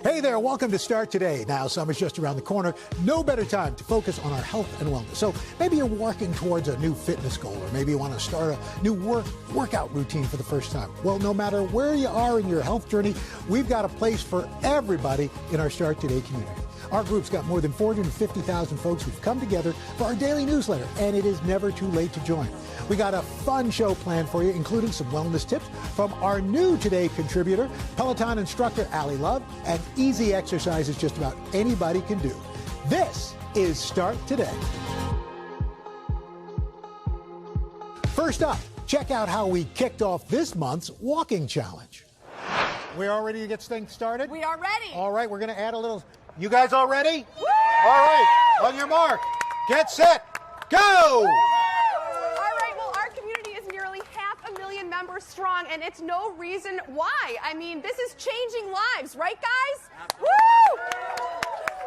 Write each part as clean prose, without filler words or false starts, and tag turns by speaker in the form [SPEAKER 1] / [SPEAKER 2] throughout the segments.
[SPEAKER 1] Hey there, welcome to Start Today. Now, summer's just around the corner. No better time to focus on our health and wellness. So maybe you're working towards a new fitness goal, or maybe you want to start a new workout routine for the first time. Well, no matter where you are in your health journey, we've got a place for everybody in our Start Today community. Our group's got more than 450,000 folks who've come together for our daily newsletter, and it is never too late to join. We got a fun show planned for you, including some wellness tips from our new Today contributor, Peloton instructor Allie Love, and easy exercises just about anybody can do. This is Start Today. First up, check out how we kicked off this month's walking challenge. We all ready to get things started?
[SPEAKER 2] We are ready.
[SPEAKER 1] All right, we're going to add a little. You guys all ready?
[SPEAKER 2] Woo!
[SPEAKER 1] All right, on your mark, get set, go!
[SPEAKER 2] All right, well, our community is nearly 500,000 members strong, and it's no reason why. I mean, this is changing lives, right, guys? Absolutely. Woo!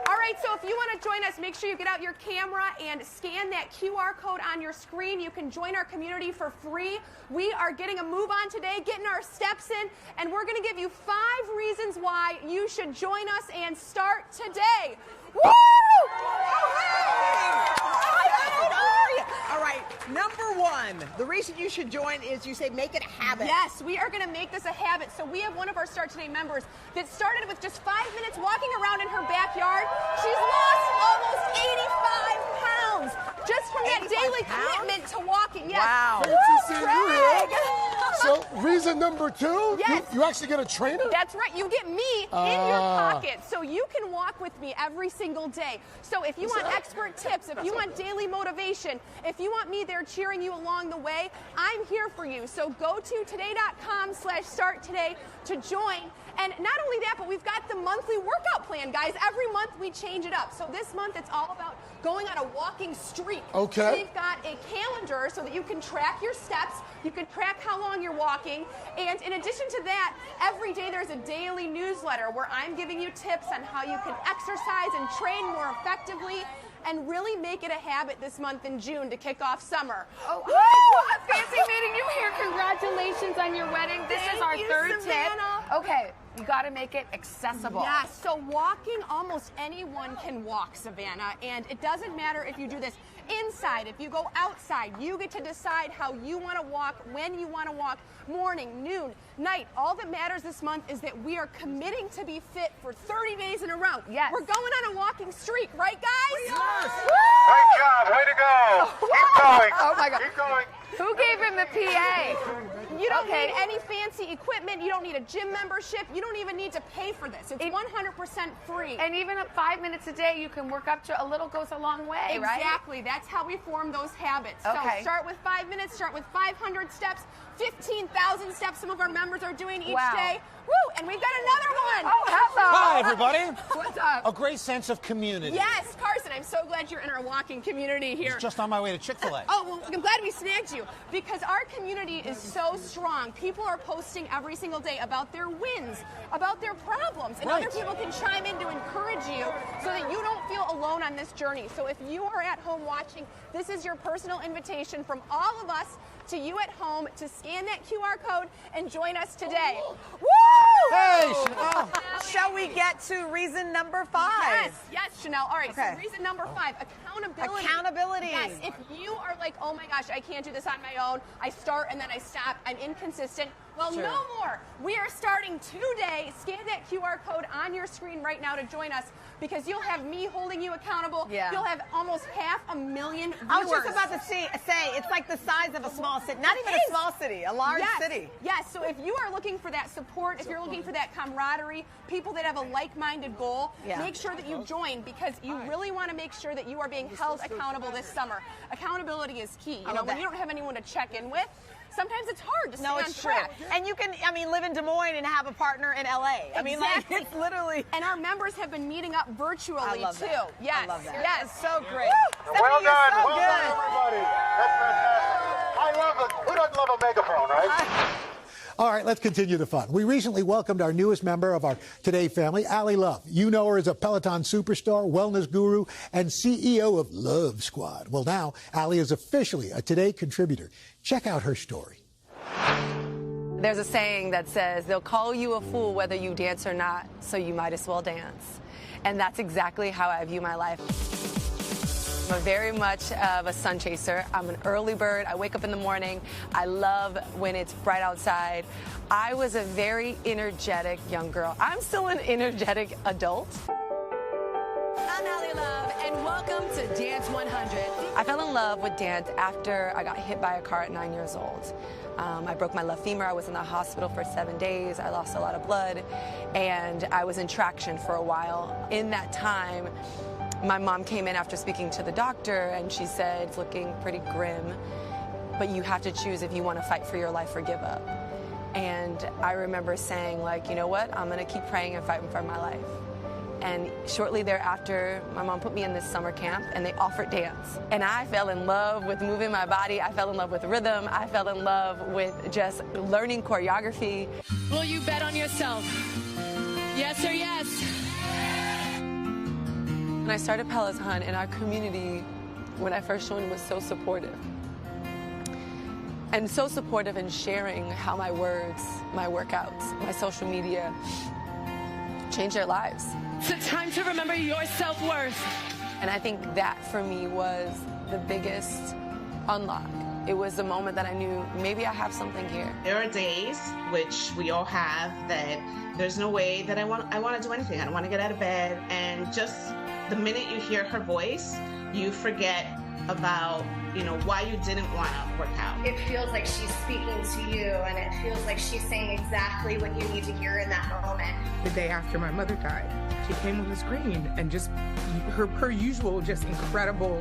[SPEAKER 2] All right, so if you want to join us, make sure you get out your camera and scan that QR code on your screen. You can join our community for free. We are getting a move on today, getting our steps in, and we're going to give you 5 reasons why you should join us and start today. Woo!
[SPEAKER 3] All right, number 1, the reason you should join is you say make it a habit.
[SPEAKER 2] Yes, we are going to make this a habit. So we have one of our Start Today members that started with just 5 minutes walking around in her backyard. She's lost almost 85 pounds just from that daily commitment to walking. Yes.
[SPEAKER 3] Wow.
[SPEAKER 4] Great to see you here. So reason number 2,
[SPEAKER 2] yes.
[SPEAKER 4] you actually get a trainer?
[SPEAKER 2] That's right. You get me in your pocket, so you can walk with me every single day. So if you want expert tips, if you want daily motivation, if you want me there cheering you along the way, I'm here for you. So go to today.com/start today to join. And not only that, but we've got the monthly workout plan, guys. Every month we change it up. So this month it's all about going on a walking streak.
[SPEAKER 4] Okay.
[SPEAKER 2] So we've got a calendar so that you can track your steps, you can track how long you're walking, and in addition to that, every day there's a daily newsletter where I'm giving you tips on how you can exercise and train more effectively and really make it a habit this month in June to kick off summer.
[SPEAKER 5] Oh, hi. Fancy meeting you here. Congratulations on your wedding. This is our third tip. Okay, you got to make it accessible.
[SPEAKER 2] Yes, so walking, almost anyone can walk, Savannah, and it doesn't matter if you do this inside, if you go outside, you get to decide how you want to walk, when you want to walk, morning, noon, night. All that matters this month is that we are committing to be fit for 30 days in a row.
[SPEAKER 5] Yes.
[SPEAKER 2] We're going on a walking streak, right, guys?
[SPEAKER 4] Yes.
[SPEAKER 6] Great job, way to go. Keep going.
[SPEAKER 5] Oh, my God.
[SPEAKER 6] Keep going.
[SPEAKER 5] Who gave him the PA?
[SPEAKER 2] You don't need any fancy equipment. You don't need a gym membership. You don't even need to pay for this. It's 100% free.
[SPEAKER 5] And even at 5 minutes a day, you can work up to a little goes a long way, right?
[SPEAKER 2] Exactly. That's how we form those habits.
[SPEAKER 5] Okay.
[SPEAKER 2] So start with 5 minutes, start with 500 steps, 15,000 steps some of our members are doing each day. Woo! And we've got another one.
[SPEAKER 5] Oh, hello.
[SPEAKER 7] Hi, everybody.
[SPEAKER 2] What's up?
[SPEAKER 7] A great sense of community.
[SPEAKER 2] Yes, Carson, I'm so glad you're in our walking community here.
[SPEAKER 7] Just on my way to Chick-fil-A.
[SPEAKER 2] Oh, well, I'm glad we snagged you because our community is so strong. People are posting every single day about their wins, about their problems, and other people can chime in to encourage you so that you don't feel alone on this journey. So if you are at home watching, this is your personal invitation from all of us to you at home to scan that QR code and join us today. Woo!
[SPEAKER 7] Hey, Chanel.
[SPEAKER 3] Shall we get to reason number 5?
[SPEAKER 2] Yes, Chanel. All right,
[SPEAKER 3] Okay.
[SPEAKER 2] so reason number 5, accountability.
[SPEAKER 3] Accountability.
[SPEAKER 2] Yes, if you are like, oh my gosh, I can't do this on my own, I start and then I stop, I'm inconsistent, well,
[SPEAKER 3] Sure.
[SPEAKER 2] no more. We are starting today. Scan that QR code on your screen right now to join us because you'll have me holding you accountable.
[SPEAKER 3] Yeah.
[SPEAKER 2] You'll have almost 500,000 viewers.
[SPEAKER 3] I was just about to say, it's like the size of a small city. Not even a small city, a large city.
[SPEAKER 2] Yes, so if you are looking for that support, if you're looking for that camaraderie, people that have a like-minded goal, make sure that you join because you really want to make sure that you are being held accountable this summer. Accountability is key. You know, when you don't have anyone to check in with, sometimes it's hard to stay on track.
[SPEAKER 3] And you can, live in Des Moines and have a partner in LA.
[SPEAKER 2] Exactly.
[SPEAKER 3] It's literally.
[SPEAKER 2] And our members have been meeting up virtually
[SPEAKER 3] I love
[SPEAKER 2] too.
[SPEAKER 3] that.
[SPEAKER 2] Yes.
[SPEAKER 3] I love that.
[SPEAKER 2] Yes.
[SPEAKER 3] It's so great.
[SPEAKER 6] Well
[SPEAKER 3] Stephanie,
[SPEAKER 6] done.
[SPEAKER 3] you're so
[SPEAKER 6] Well
[SPEAKER 3] good.
[SPEAKER 6] done, everybody. That's fantastic. I love it. Who doesn't love a megaphone, right?
[SPEAKER 1] All right, let's continue the fun. We recently welcomed our newest member of our Today family, Allie Love. You know her as a Peloton superstar, wellness guru, and CEO of Love Squad. Well, now Allie is officially a Today contributor. Check out her story.
[SPEAKER 8] There's a saying that says, they'll call you a fool whether you dance or not, so you might as well dance. And that's exactly how I view my life. I'm very much of a sun chaser. I'm an early bird. I wake up in the morning. I love when it's bright outside. I was a very energetic young girl. I'm still an energetic adult. I'm Allie Love, and welcome to Dance 100. I fell in love with dance after I got hit by a car at 9 years old. I broke my left femur. I was in the hospital for 7 days. I lost a lot of blood, and I was in traction for a while. In that time, my mom came in after speaking to the doctor, and she said, it's looking pretty grim, but you have to choose if you want to fight for your life or give up. And I remember saying, like, you know what? I'm going to keep praying and fighting for my life. And shortly thereafter, my mom put me in this summer camp, and they offered dance. And I fell in love with moving my body. I fell in love with rhythm. I fell in love with just learning choreography.
[SPEAKER 9] Will you bet on yourself? Yes or yes?
[SPEAKER 8] When I started Peloton, in our community, when I first joined, was so supportive. And so supportive in sharing how my words, my workouts, my social media changed their lives.
[SPEAKER 9] It's time to remember your self-worth.
[SPEAKER 8] And I think that for me was the biggest unlock. It was the moment that I knew maybe I have something here.
[SPEAKER 10] There are days, which we all have, that there's no way that I want to do anything. I don't want to get out of bed. And just the minute you hear her voice, you forget about, why you didn't want to work out.
[SPEAKER 11] It feels like she's speaking to you, and it feels like she's saying exactly what you need to hear in that moment.
[SPEAKER 12] The day after my mother died, she came on the screen, and just her usual, just incredible,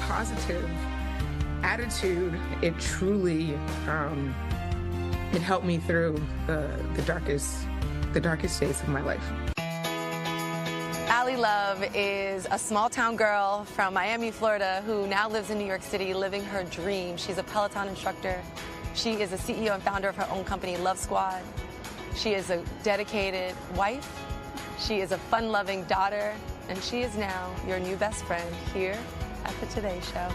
[SPEAKER 12] positive attitude. It truly, it helped me through the darkest days of my life.
[SPEAKER 8] Allie Love is a small-town girl from Miami, Florida, who now lives in New York City, living her dream. She's a Peloton instructor. She is a CEO and founder of her own company, Love Squad. She is a dedicated wife. She is a fun-loving daughter. And she is now your new best friend here at the Today Show.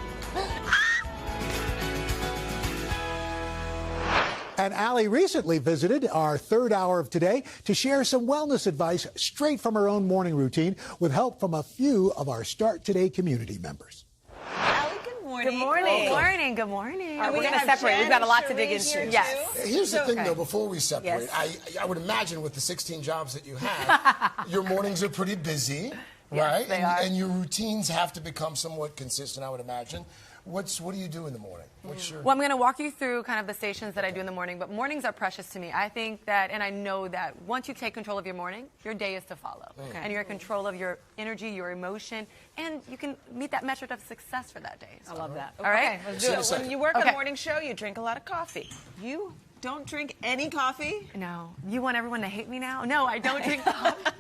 [SPEAKER 1] And Allie recently visited our third hour of Today to share some wellness advice straight from her own morning routine with help from a few of our Start Today community members.
[SPEAKER 3] Allie, good morning.
[SPEAKER 8] Good morning. Good morning. Good morning.
[SPEAKER 3] We're
[SPEAKER 5] going to separate. We've got a lot to dig into.
[SPEAKER 8] Yes.
[SPEAKER 4] Here's the thing, though, before we separate.
[SPEAKER 8] Yes.
[SPEAKER 4] I would imagine with the 16 jobs that you have, your mornings are pretty busy, right?
[SPEAKER 8] Yes, they are.
[SPEAKER 4] And your routines have to become somewhat consistent, I would imagine. What do you do in the morning?
[SPEAKER 8] Well, I'm going to walk you through kind of the stations that I do in the morning, but mornings are precious to me. I think that, and I know that once you take control of your morning, your day is to follow. Okay. And you're in control of your energy, your emotion, and you can meet that metric of success for that day. So.
[SPEAKER 3] I love that.
[SPEAKER 8] All right?
[SPEAKER 3] Let's do it. When you work a morning show, you drink a lot of coffee. You don't drink any coffee?
[SPEAKER 8] No. You want everyone to hate me now? No, I don't drink coffee.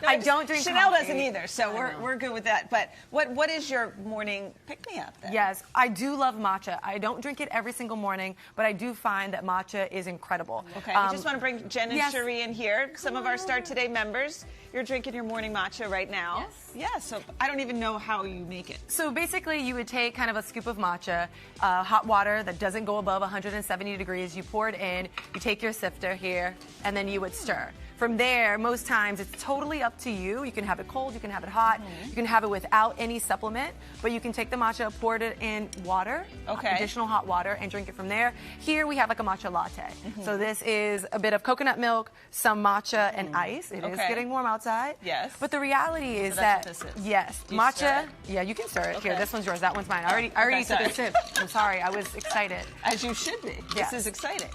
[SPEAKER 8] I don't drink
[SPEAKER 3] Chanel
[SPEAKER 8] coffee.
[SPEAKER 3] doesn't either, so we're good with that. But what is your morning pick-me-up then?
[SPEAKER 8] Yes, I do love matcha. I don't drink it every single morning, but I do find that matcha is incredible.
[SPEAKER 3] Okay, we just want to bring Jen and Cherie in here. Some of our Start Today members. You're drinking your morning matcha right now.
[SPEAKER 8] Yes.
[SPEAKER 3] Yeah, so I don't even know how you make it.
[SPEAKER 8] So basically, you would take kind of a scoop of matcha, hot water that doesn't go above 170 degrees. You pour it in, you take your sifter here, and then you would stir. From there, most times, it's totally up to you. You can have it cold, you can have it hot, you can have it without any supplement, but you can take the matcha, pour it in water, additional hot water, and drink it from there. Here, we have like a matcha latte. So this is a bit of coconut milk, some matcha, and ice. It is getting warm outside.
[SPEAKER 3] Yes.
[SPEAKER 8] But the reality is
[SPEAKER 3] that's
[SPEAKER 8] that,
[SPEAKER 3] what this is.
[SPEAKER 8] yes,
[SPEAKER 3] Do you
[SPEAKER 8] matcha,
[SPEAKER 3] stir it?
[SPEAKER 8] yeah, you can stir it.
[SPEAKER 3] Okay.
[SPEAKER 8] Here, this one's yours, that one's mine. I already took a sip. I'm sorry, I was excited.
[SPEAKER 3] As you should be.
[SPEAKER 8] Yes.
[SPEAKER 3] This is exciting.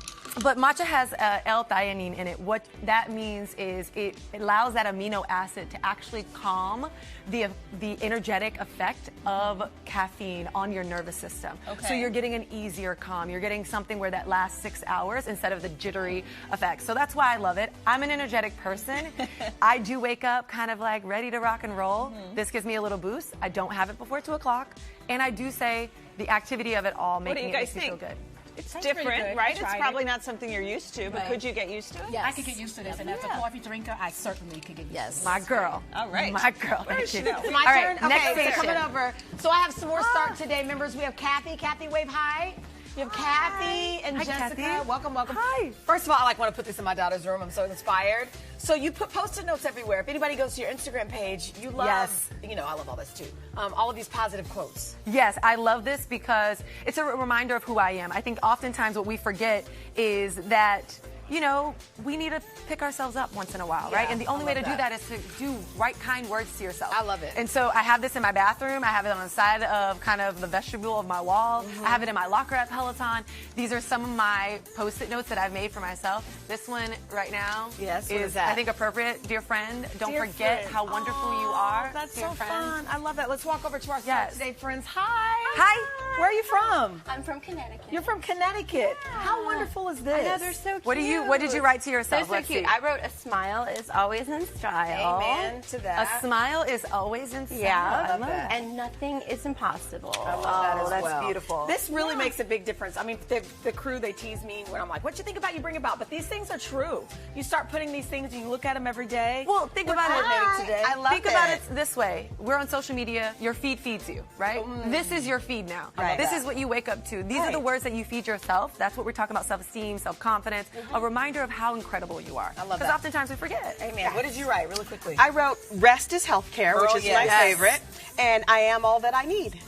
[SPEAKER 8] But matcha has L-theanine in it. What that means is it allows that amino acid to actually calm the energetic effect of caffeine on your nervous system.
[SPEAKER 3] Okay.
[SPEAKER 8] So you're getting an easier calm. You're getting something where that lasts 6 hours instead of the jittery effect. So that's why I love it. I'm an energetic person. I do wake up kind of like ready to rock and roll. This gives me a little boost. I don't have it before 2 o'clock. And I do say the activity of it all making it makes me feel good.
[SPEAKER 3] It's different, right? It's probably not something you're used to, but could you get used to it?
[SPEAKER 13] Yes. I could get used to this, and as a coffee drinker, I certainly could get used to this.
[SPEAKER 8] My girl.
[SPEAKER 3] All right.
[SPEAKER 8] My girl. Thank you.
[SPEAKER 3] Chanel?
[SPEAKER 5] It's my turn?
[SPEAKER 8] Next
[SPEAKER 5] Okay,
[SPEAKER 8] station.
[SPEAKER 5] so coming over. So I have some more Start Today members. We have Kathy. Kathy, wave hi.
[SPEAKER 3] You have Kathy and Jessica.
[SPEAKER 14] Kathy.
[SPEAKER 3] Welcome, welcome.
[SPEAKER 14] Hi. First of all, I want to put this in my daughter's room. I'm so inspired. So you put Post-it notes everywhere. If anybody goes to your Instagram page, you love, I love all this too. All of these positive quotes.
[SPEAKER 8] Yes, I love this because it's a reminder of who I am. I think oftentimes what we forget is that, we need to pick ourselves up once in a while, right? And the only way to do that is to do right, kind words to yourself.
[SPEAKER 14] I love it.
[SPEAKER 8] And so I have this in my bathroom. I have it on the side of kind of the vestibule of my wall. I have it in my locker at Peloton. These are some of my Post-it notes that I've made for myself. This one right now is I think, appropriate. Dear friend, don't forget how wonderful you are.
[SPEAKER 14] That's
[SPEAKER 8] dear
[SPEAKER 14] so
[SPEAKER 8] friend.
[SPEAKER 14] fun. I love that. Let's walk over to our start today, friends. Hi.
[SPEAKER 8] Hi.
[SPEAKER 14] Where are you from?
[SPEAKER 11] I'm from Connecticut.
[SPEAKER 14] You're from Connecticut.
[SPEAKER 11] Yeah.
[SPEAKER 14] How wonderful is this?
[SPEAKER 11] I know, they're so cute.
[SPEAKER 8] What did you write to yourself?
[SPEAKER 11] They're so cute. I wrote, a smile is always in style.
[SPEAKER 14] Amen to that.
[SPEAKER 8] A smile is always in style.
[SPEAKER 11] Yeah,
[SPEAKER 8] I love that.
[SPEAKER 11] And nothing is impossible.
[SPEAKER 14] I love that as
[SPEAKER 8] that's
[SPEAKER 14] well.
[SPEAKER 8] beautiful.
[SPEAKER 14] This really makes a big difference. I mean, the crew, they tease me when I'm like, what you think about, you bring about. But these things are true. You start putting these things and you look at them every day.
[SPEAKER 8] Well, think about it
[SPEAKER 14] today.
[SPEAKER 8] I love Think about it this way. We're on social media. Your feed feeds you, right? This is your feed now.
[SPEAKER 14] Right.
[SPEAKER 8] This is what you wake up to. These are the words that you feed yourself. That's what we're talking about, self-esteem, self-confidence, a reminder of how incredible you are.
[SPEAKER 14] I love that.
[SPEAKER 8] Because oftentimes we forget.
[SPEAKER 14] Amen. What did you write really quickly?
[SPEAKER 15] I wrote rest is healthcare, which is my favorite, and I am all that I need.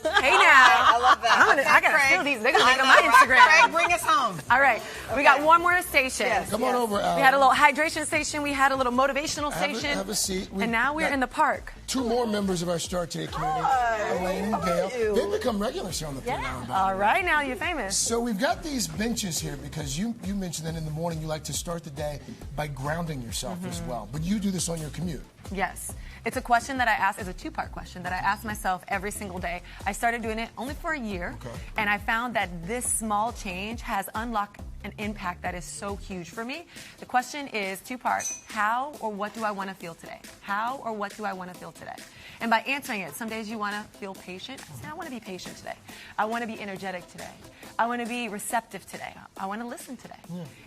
[SPEAKER 8] Hey now.
[SPEAKER 14] I love that.
[SPEAKER 8] I got to steal these. They're going to make it on my Instagram.
[SPEAKER 14] Craig, bring us home.
[SPEAKER 8] All right. We got one more station.
[SPEAKER 4] Come on over, Alan.
[SPEAKER 8] We had a little hydration station. We had a little motivational station.
[SPEAKER 4] Have a seat.
[SPEAKER 8] And now we're in the park.
[SPEAKER 4] Two more members of our Start Today community, Elaine and Gail. They've become regulars here on the program.
[SPEAKER 8] All right, now you're famous.
[SPEAKER 4] So we've got these benches here because you mentioned that in the morning you like to start the day by grounding yourself as well. But you do this on your commute.
[SPEAKER 8] Yes. It's a question that I ask, it's a two-part question that I ask myself every single day. I started doing it only for a year, and I found that this small change has unlocked an impact that is so huge for me. The question is two-part. How or what do I want to feel today? How or what do I want to feel today? And by answering it, some days you want to feel patient. I say, I want to be patient today. I want to be energetic today. I want to be receptive today. I want to listen today.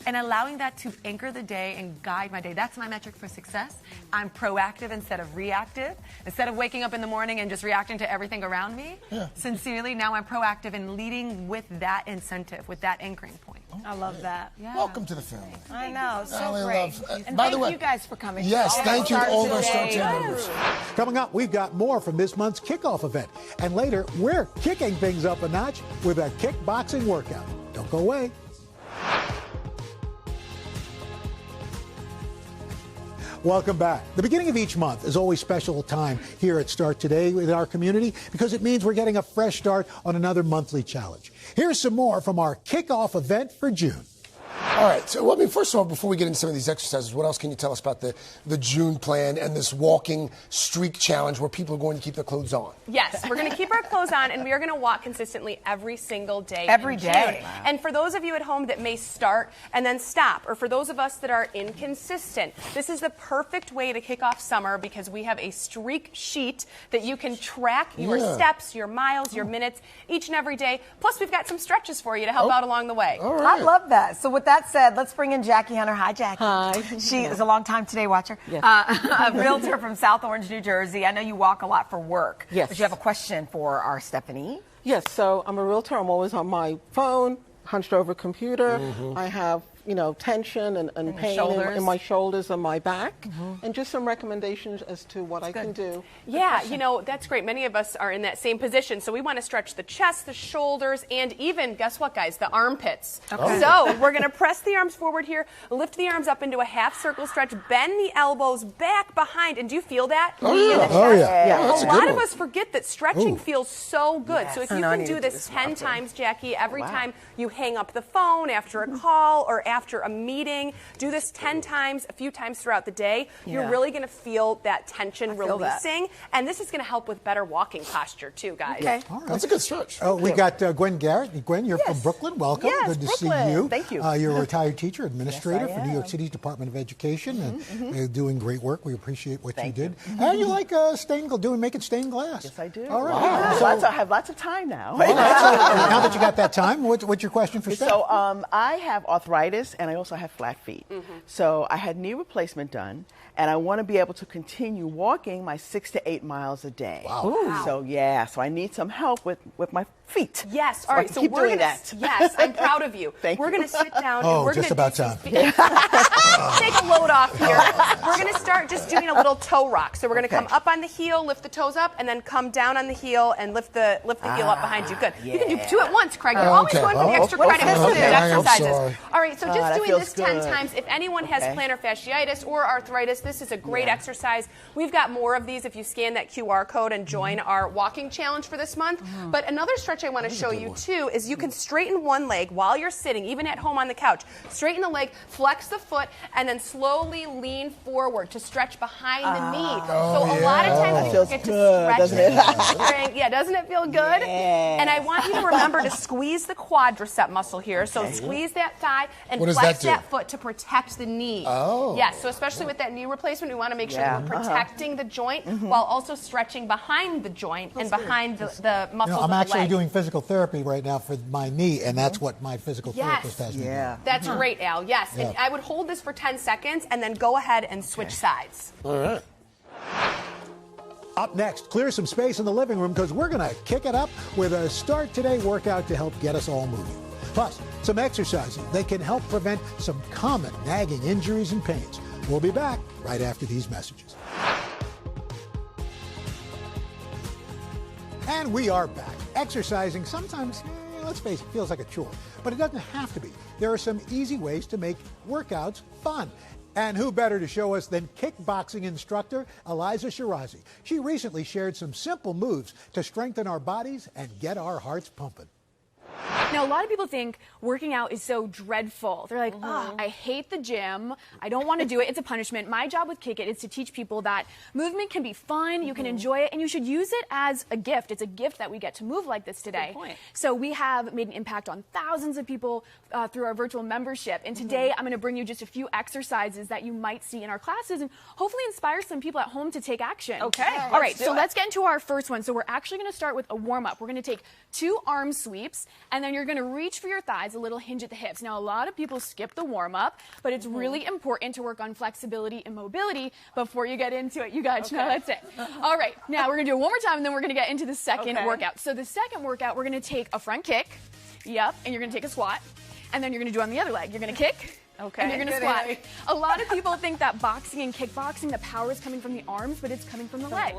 [SPEAKER 8] And allowing that to anchor the day and guide my day. That's my metric for success. I'm proactive instead of reactive. Instead of waking up in the morning and just reacting to everything around me, sincerely, now I'm proactive and leading with that incentive, with that anchoring point.
[SPEAKER 14] I love that.
[SPEAKER 8] Yeah.
[SPEAKER 4] Welcome to the family.
[SPEAKER 14] I know, so
[SPEAKER 4] great.
[SPEAKER 14] And
[SPEAKER 4] by
[SPEAKER 14] thank
[SPEAKER 4] the way,
[SPEAKER 14] you guys for coming.
[SPEAKER 4] Yes, thank you to all of our Start Today members.
[SPEAKER 1] Coming up, we've got more from this month's kickoff event. And later, we're kicking things up a notch with a kickboxing workout. Don't go away. Welcome back. The beginning of each month is always special time here at Start Today with our community because it means we're getting a fresh start on another monthly challenge. Here's some more from our kickoff event for June.
[SPEAKER 4] All right. So, first of all, before we get into some of these exercises, what else can you tell us about the June plan and this walking streak challenge where people are going to keep their clothes on?
[SPEAKER 2] Yes, we're going to keep our clothes on, and we are going to walk consistently every single day.
[SPEAKER 14] Every
[SPEAKER 2] in
[SPEAKER 14] day.
[SPEAKER 2] June. Wow. And for those of you at home that may start and then stop, or for those of us that are inconsistent, this is the perfect way to kick off summer because we have a streak sheet that you can track your steps, your miles, your minutes each and every day. Plus, we've got some stretches for you to help out along the way.
[SPEAKER 4] All right.
[SPEAKER 14] I love that. So with that said, let's bring in Jackie Hunter. Hi, Jackie. Hi. She is a longtime Today watcher. Yes. A realtor from South Orange, New Jersey. I know you walk a lot for work.
[SPEAKER 16] Yes.
[SPEAKER 14] But you have a question for our Stephanie.
[SPEAKER 16] Yes, so I'm a realtor. I'm always on my phone, hunched over a computer. I have, tension and pain in my shoulders and my back. And just some recommendations as to what I can do.
[SPEAKER 2] Yeah, that's great. Many of us are in that same position. So we want to stretch the chest, the shoulders, and even, guess what, guys, the armpits. Okay. So we're going to press the arms forward here, lift the arms up into a half circle stretch, bend the elbows back behind. And do you feel that?
[SPEAKER 4] Oh, yeah.
[SPEAKER 2] A lot of us forget that stretching feels so good. Yes. So if you can do this 10 times, Jackie, every time you hang up the phone after a call or after a meeting, do this 10 times, a few times throughout the day. You're really going to feel that tension releasing. And this is going to help with better walking posture, too, guys.
[SPEAKER 14] Okay.
[SPEAKER 4] All right. That's a good stretch.
[SPEAKER 1] We got Gwen Garrett. Gwen, you're from Brooklyn. Welcome.
[SPEAKER 14] Yes,
[SPEAKER 1] good to
[SPEAKER 14] Brooklyn.
[SPEAKER 1] see you.
[SPEAKER 14] Thank you.
[SPEAKER 1] You're a retired teacher, administrator
[SPEAKER 14] Yes,
[SPEAKER 1] for New York
[SPEAKER 14] am.
[SPEAKER 1] City's Department of Education, and doing great work. We appreciate what you did.
[SPEAKER 14] You.
[SPEAKER 1] How do you like making stained glass?
[SPEAKER 16] Yes, I do.
[SPEAKER 1] All right.
[SPEAKER 16] Wow. I have lots of time now.
[SPEAKER 1] All right. So now that you got that time, what's your question for Steph?
[SPEAKER 16] So I have arthritis
[SPEAKER 17] arthritis, and I also have flat feet. So I had knee replacement done, and I want to be able to continue walking my 6 to 8 miles a day.
[SPEAKER 2] Wow.
[SPEAKER 17] So so I need some help with my feet.
[SPEAKER 2] Yes.
[SPEAKER 17] So
[SPEAKER 2] All right.
[SPEAKER 17] so we're doing that.
[SPEAKER 2] Yes, I'm proud of you.
[SPEAKER 17] Thank
[SPEAKER 2] we're
[SPEAKER 17] you.
[SPEAKER 2] going to sit down.
[SPEAKER 1] Oh,
[SPEAKER 2] and we're
[SPEAKER 1] just
[SPEAKER 2] gonna
[SPEAKER 1] about
[SPEAKER 2] do some
[SPEAKER 1] time.
[SPEAKER 2] Take a load off here. We're going to start just doing a little toe rock. So we're going to come up on the heel, lift the toes up, and then come down on the heel and lift the heel up behind you. Good. You can do 2 at once, Craig. You're always going for the extra credit with some of these exercises. All right. So just doing this 10 times. If anyone has plantar fasciitis or arthritis, this is a great exercise. We've got more of these if you scan that QR code and join our walking challenge for this month. But another stretch I want to show you too is you can straighten one leg while you're sitting, even at home on the couch. Straighten the leg, flex the foot, and then slowly lean forward to stretch behind the knee. So a lot of times you get to stretch it. Yeah, doesn't it feel good? And I want you to remember to squeeze the quadricep muscle here. So squeeze that thigh and flex that foot to protect the knee. Yes, so especially with that knee replacement, we want to make sure that we're protecting the joint while also stretching behind the joint and behind the muscles of the leg.
[SPEAKER 1] I'm actually doing physical therapy right now for my knee, and that's what my physical therapist has me do.
[SPEAKER 2] That's great, Al. Yes, and I would hold this for 10 seconds and then go ahead and switch sides.
[SPEAKER 1] All right. Up next, clear some space in the living room because we're going to kick it up with a Start Today workout to help get us all moving. Plus, some exercises that can help prevent some common nagging injuries and pains. We'll be back right after these messages. And we are back. Exercising sometimes, let's face it, feels like a chore. But it doesn't have to be. There are some easy ways to make workouts fun. And who better to show us than kickboxing instructor Eliza Shirazi. She recently shared some simple moves to strengthen our bodies and get our hearts pumping.
[SPEAKER 18] Now, a lot of people think working out is so dreadful. They're like, oh, I hate the gym. I don't want to do it. It's a punishment. My job with Kick It is to teach people that movement can be fun, you can enjoy it, and you should use it as a gift. It's a gift that we get to move like this today.
[SPEAKER 3] Good point.
[SPEAKER 18] So we have made an impact on thousands of people through our virtual membership. And today I'm going to bring you just a few exercises that you might see in our classes and hopefully inspire some people at home to take action.
[SPEAKER 3] Okay.
[SPEAKER 18] All right, so let's get into our first one. So we're actually going to start with a warm-up. We're going to take 2 arm sweeps, and then you're going to reach for your thighs, a little hinge at the hips. Now, a lot of people skip the warm-up, but it's really important to work on flexibility and mobility before you get into it. You guys know that's it. All right, now we're going to do it one more time, and then we're going to get into the second workout. So the second workout, we're going to take a front kick, and you're going to take a squat, and then you're going to do it on the other leg. You're going to kick, and you're going to squat. A lot of people think that boxing and kickboxing, the power is coming from the arms, but it's coming from the legs.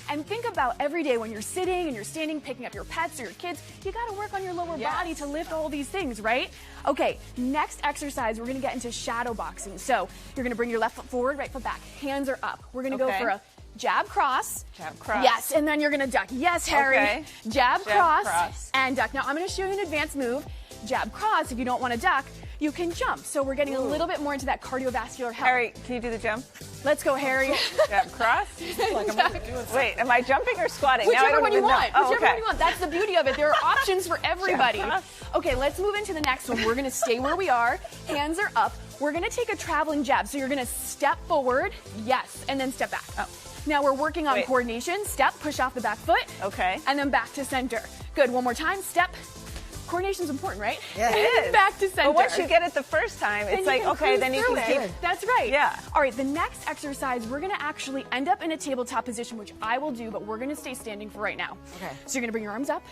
[SPEAKER 18] And think about every day when you're sitting and you're standing, picking up your pets or your kids, you got to work on your lower body to lift all these things, right? Okay, next exercise, we're going to get into shadow boxing. So you're going to bring your left foot forward, right foot back. Hands are up. We're going to go for a jab, cross.
[SPEAKER 3] Jab, cross.
[SPEAKER 18] Yes, and then you're going to duck. Yes, Harry. Jab, cross, and duck. Now, I'm going to show you an advanced move. Jab, cross. If you don't want to duck, you can jump. So we're getting a little bit more into that cardiovascular health.
[SPEAKER 3] Harry, can you do the jump?
[SPEAKER 18] Let's go, Harry.
[SPEAKER 3] Jab, cross. Wait, am I jumping or squatting?
[SPEAKER 18] Whichever one you want.
[SPEAKER 3] Oh,
[SPEAKER 18] Whichever one you want. That's the beauty of it. There are options for everybody. Okay, let's move into the next one. We're going to stay where we are. Hands are up. We're going to take a traveling jab. So you're going to step forward, and then step back. Now we're working on coordination. Step, push off the back foot. And then back to center. Good. One more time. Step. Coordination's important, right?
[SPEAKER 3] Yeah, it is.
[SPEAKER 18] Back to center.
[SPEAKER 3] But once you get it the first time, it's like, okay, then you can keep.
[SPEAKER 18] That's right.
[SPEAKER 3] Yeah.
[SPEAKER 18] All right, the next exercise, we're going to actually end up in a tabletop position, which I will do, but we're going to stay standing for right now. Okay. So you're going to bring your arms up.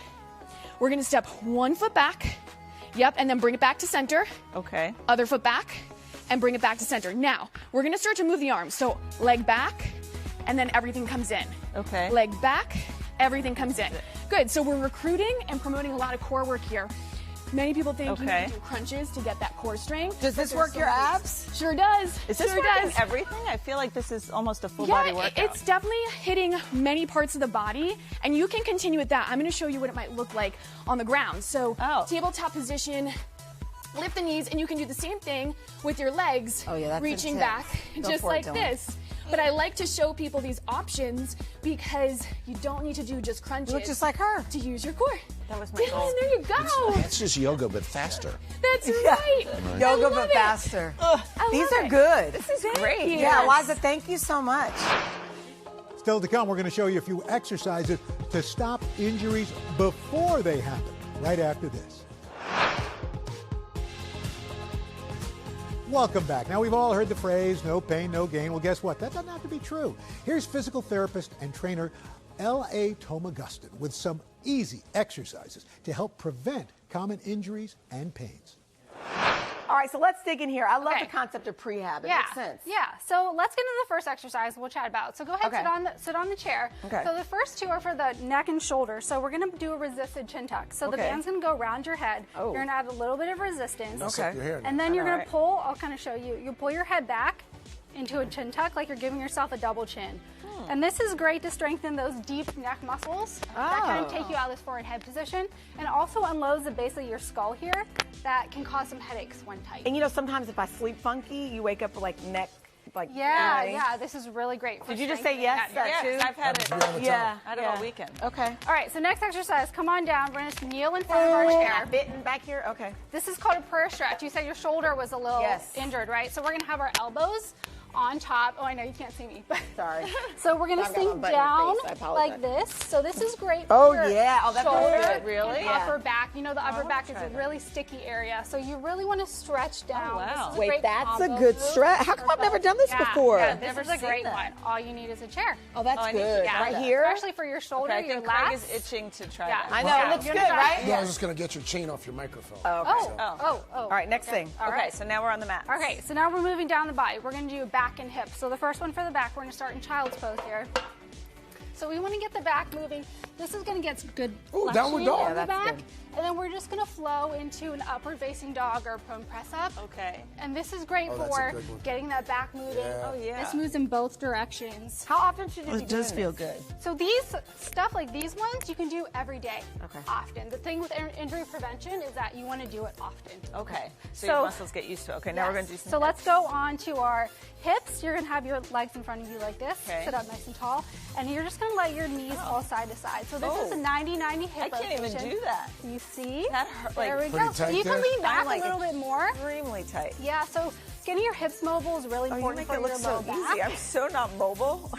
[SPEAKER 18] We're going to step 1 foot back. And then bring it back to center.
[SPEAKER 3] Okay.
[SPEAKER 18] Other foot back, and bring it back to center. Now, we're going to start to move the arms. So leg back, and then everything comes in.
[SPEAKER 3] Okay.
[SPEAKER 18] Leg back, everything comes in. Good. So we're recruiting and promoting a lot of core work here. Many people think you need to do crunches to get that core strength.
[SPEAKER 14] Does this work your abs?
[SPEAKER 18] Sure does.
[SPEAKER 3] Is this working everything? I feel like this is almost a full body workout.
[SPEAKER 18] It's definitely hitting many parts of the body, and you can continue with that. I'm going to show you what it might look like on the ground. So tabletop position, lift the knees, and you can do the same thing with your legs, reaching back, just like this. But I like to show people these options because you don't need to do just crunches.
[SPEAKER 14] You look just like her.
[SPEAKER 18] To use your core.
[SPEAKER 3] That was my goal.
[SPEAKER 18] There you go.
[SPEAKER 7] That's just yoga, but faster.
[SPEAKER 18] That's right.
[SPEAKER 14] Yoga, but faster. These are good.
[SPEAKER 3] This is great.
[SPEAKER 14] Yeah, Eliza, thank you so much.
[SPEAKER 1] Still to come, we're going to show you a few exercises to stop injuries before they happen, right after this. Welcome back. Now, we've all heard the phrase, no pain, no gain. Well, guess what? That doesn't have to be true. Here's physical therapist and trainer L.A. Tomagustin with some easy exercises to help prevent common injuries and pains.
[SPEAKER 14] All right, so let's dig in here. I love the concept of prehab. It makes sense.
[SPEAKER 19] Yeah, so let's get into the first exercise we'll chat about. So go ahead, sit on the chair.
[SPEAKER 14] Okay.
[SPEAKER 19] So the first two are for the neck and shoulders. So we're going to do a resisted chin tuck. So the band's going to go around your head. You're going to add a little bit of resistance. And then you're going to pull, I'll kind of show you. You pull your head back into a chin tuck like you're giving yourself a double chin. And this is great to strengthen those deep neck muscles that kind of take you out of this forward head position, and also unloads the base of your skull here that can cause some headaches when tight.
[SPEAKER 14] And you know, sometimes if I sleep funky, you wake up like neck, like
[SPEAKER 19] yeah, this is really great for
[SPEAKER 14] Did you just say yes to that too?
[SPEAKER 3] I've had it.
[SPEAKER 14] Yeah,
[SPEAKER 3] I had it all weekend.
[SPEAKER 14] Okay.
[SPEAKER 19] All right, so next exercise, come on down. We're going to kneel in front of our chair.
[SPEAKER 14] Bitten back here? Okay.
[SPEAKER 19] This is called a prayer stretch. You said your shoulder was a little injured, right? So we're going to have our elbows on top. Oh, I know you can't see me, but
[SPEAKER 14] sorry.
[SPEAKER 19] So we're gonna sink down like this. So this is great
[SPEAKER 14] for
[SPEAKER 19] your
[SPEAKER 14] that
[SPEAKER 19] shoulder
[SPEAKER 14] feels good. Really?
[SPEAKER 19] and upper back. You know, the upper back is a really sticky area, so you really want to stretch down.
[SPEAKER 14] Wow.
[SPEAKER 19] This is
[SPEAKER 14] Wait, that's a good stretch. How come I've never done this before?
[SPEAKER 19] Yeah, this is a great one. All you need is a chair.
[SPEAKER 14] Oh, that's good. Right here?
[SPEAKER 19] Especially for your shoulder,
[SPEAKER 3] I think
[SPEAKER 19] your
[SPEAKER 3] Craig
[SPEAKER 19] lats.
[SPEAKER 3] is itching to try that.
[SPEAKER 14] I know, it looks good, right?
[SPEAKER 4] Yeah, I was just going to get your chain off your microphone.
[SPEAKER 19] Oh.
[SPEAKER 14] All right, next thing.
[SPEAKER 3] Okay, so now we're on the mat.
[SPEAKER 19] Okay, so now we're moving down the body. We're going to do back and hips. So the first one for the back, we're going to start in child's pose here. So we want to get the back moving. This is going to get some good
[SPEAKER 4] downward dog.
[SPEAKER 19] in the back. And then we're just going to flow into an upward facing dog or prone press up.
[SPEAKER 3] Okay.
[SPEAKER 19] And this is great for getting that back moving.
[SPEAKER 4] Yeah.
[SPEAKER 3] Oh, yeah.
[SPEAKER 19] This moves in both directions.
[SPEAKER 14] How often should you be doing
[SPEAKER 17] It does feel good.
[SPEAKER 19] So these stuff like these ones, you can do every day, often. The thing with injury prevention is that you want to do it often.
[SPEAKER 3] Okay. So your muscles get used to it. Okay, now we're going to do some
[SPEAKER 19] So let's go on to our hips. You're going to have your legs in front of you like this. Sit up nice and tall. And you're just going to let your knees fall side to side. So this is a 90-90 hip
[SPEAKER 3] I can't even do that.
[SPEAKER 19] You see?
[SPEAKER 3] That hurt.
[SPEAKER 19] There we go. So you can lean back a little bit more.
[SPEAKER 3] Extremely tight.
[SPEAKER 19] Yeah, so getting your hips mobile is really important for your low back.
[SPEAKER 3] Easy. I'm so not mobile.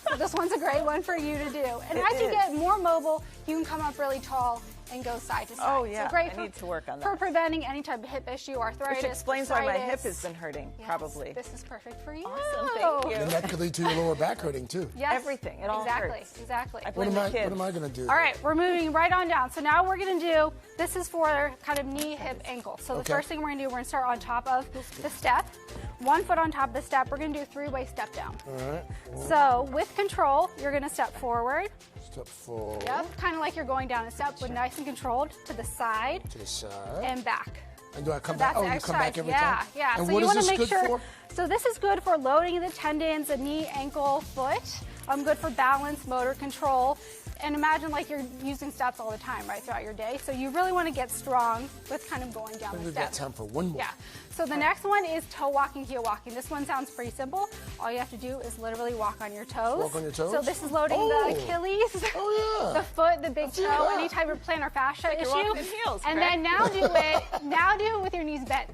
[SPEAKER 19] So this one's a great one for you to do. And as you get more mobile, you can come up really tall and go side to side.
[SPEAKER 3] Oh, yeah.
[SPEAKER 19] So great
[SPEAKER 3] I need to work on that.
[SPEAKER 19] for preventing any type of hip issue, arthritis,
[SPEAKER 3] Which explains why my hip has been hurting, probably.
[SPEAKER 19] This is perfect for you.
[SPEAKER 3] Awesome, thank you.
[SPEAKER 4] And that could lead to your lower back hurting, too.
[SPEAKER 19] Yes.
[SPEAKER 3] Everything. It all hurts.
[SPEAKER 19] Exactly.
[SPEAKER 4] What am I going to do?
[SPEAKER 19] All right, we're moving right on down. So now we're going to do, this is for kind of knee, hip, ankle. So the first thing we're going to do, we're going to start on top of the step. 1 foot on top of the step. We're going to do a 3-way step down.
[SPEAKER 4] All right.
[SPEAKER 19] So with control, you're going to step forward.
[SPEAKER 4] Step forward.
[SPEAKER 19] Yep, kind of like you're going down a step, but nice and controlled to the side.
[SPEAKER 4] To the side.
[SPEAKER 19] And back.
[SPEAKER 4] And do I come back? Oh, you come back every time?
[SPEAKER 19] Yeah.
[SPEAKER 4] And
[SPEAKER 19] so
[SPEAKER 4] what
[SPEAKER 19] you
[SPEAKER 4] is
[SPEAKER 19] want to
[SPEAKER 4] this
[SPEAKER 19] make
[SPEAKER 4] good
[SPEAKER 19] sure.
[SPEAKER 4] for?
[SPEAKER 19] So this is good for loading the tendons, the knee, ankle, foot. Good for balance, motor control. And imagine like you're using steps all the time, right, throughout your day. So you really want to get strong with kind of going down the
[SPEAKER 4] We've
[SPEAKER 19] steps.
[SPEAKER 4] got time for one more.
[SPEAKER 19] Yeah. So the next one is toe walking, heel walking. This one sounds pretty simple. All you have to do is literally walk on your toes.
[SPEAKER 4] Walk on your toes?
[SPEAKER 19] So this is loading the Achilles, the foot, the big toe, any type of plantar fascia issue.
[SPEAKER 3] You're walking in heels,
[SPEAKER 19] and
[SPEAKER 3] correct?
[SPEAKER 19] then now do it with your knees bent.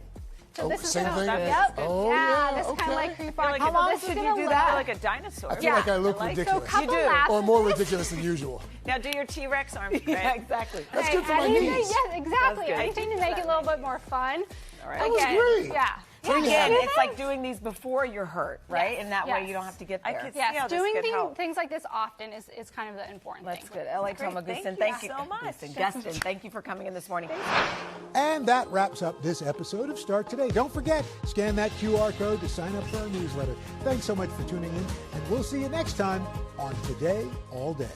[SPEAKER 19] So this is
[SPEAKER 4] same
[SPEAKER 19] gonna,
[SPEAKER 4] thing?
[SPEAKER 19] Yep.
[SPEAKER 4] Oh,
[SPEAKER 19] yeah,
[SPEAKER 4] yeah,
[SPEAKER 19] this is kind of like creep on.
[SPEAKER 3] How long
[SPEAKER 19] should you do that?
[SPEAKER 3] Like a dinosaur.
[SPEAKER 4] I feel like I look ridiculous.
[SPEAKER 19] So laps.
[SPEAKER 4] Or more ridiculous than usual.
[SPEAKER 3] Now do your T-Rex arms, right?
[SPEAKER 14] Yeah, exactly.
[SPEAKER 4] That's good for my knees.
[SPEAKER 19] Yes, exactly. Anything to make it a little bit more fun.
[SPEAKER 3] All right.
[SPEAKER 4] That was great.
[SPEAKER 19] Yeah.
[SPEAKER 14] And again, it's like doing these before you're hurt, right?
[SPEAKER 19] Yes,
[SPEAKER 14] And that way
[SPEAKER 19] yes.
[SPEAKER 14] you don't have to get there.
[SPEAKER 19] Yes, doing things like this often is kind of the important
[SPEAKER 14] That's
[SPEAKER 19] thing.
[SPEAKER 14] good. L.A. Tomagustin, thank you so much. Gustin, thank you for coming in this morning.
[SPEAKER 1] And that wraps up this episode of Start Today. Don't forget, scan that QR code to sign up for our newsletter. Thanks so much for tuning in, and we'll see you next time on Today All Day.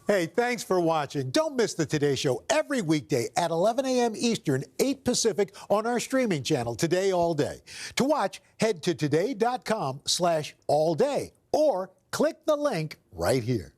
[SPEAKER 1] Hey, thanks for watching. Don't miss the Today Show every weekday at 11 a.m. Eastern, 8 Pacific on our streaming channel, Today All Day. To watch, head to today.com/allday or click the link right here.